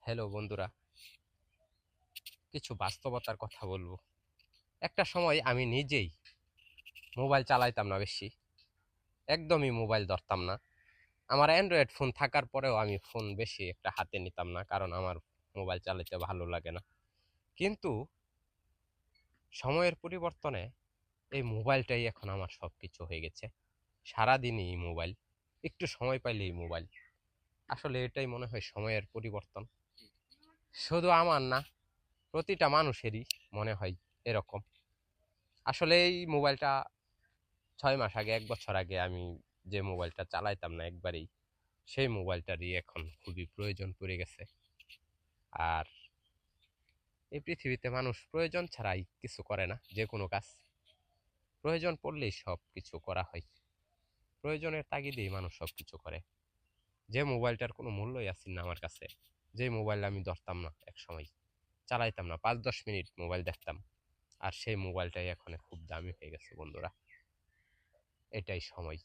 Hello বন্ধুরা, কিছু বাস্তবতার কথা বলবো। একটা সময় আমি নিজেই মোবাইল চালাইতাম না বেশি, একদমই মোবাইল ধরতাম না। আমার অ্যান্ড্রয়েড ফোন থাকার পরেও আমি ফোন বেশি একটা হাতে নিতাম না, কারণ আমার মোবাইল চালাতে ভালো লাগে না। কিন্তু সময়ের পরিবর্তনে এই মোবাইলটাই এখন আমার সব কিছু হয়ে গেছে। সারাদিনই এই মোবাইল, একটু সময় পাইলেই মোবাইল। আসলে এটাই মনে হয় সময়ের পরিবর্তন। শুধু আমার না, প্রতিটা মানুষেরই মনে হয় এরকম। আসলে এই মোবাইলটা 6 মাস আগে, 1 বছর আগে আমি যে মোবাইলটা চালাইতাম না একবারেই, সেই মোবাইলটারই এখন খুবই প্রয়োজন পড়ে গেছে। আর এই পৃথিবীতে মানুষ প্রয়োজন ছাড়াই কিছু করে না, যে কোনো কাজ প্রয়োজন পড়লেই সব কিছু করা হয়। প্রয়োজনের তাগিদেই মানুষ সব কিছু করে। যে মোবাইলটার কোনো মূল্যই আসছিল না আমার কাছে, যে মোবাইল আমি ধরতাম না, এক সময় চালাইতাম না, 5-10 মিনিট মোবাইল দেখতাম, আর সেই মোবাইলটাই এখন খুব দামি হয়ে গেছে বন্ধুরা। এটাই সময়।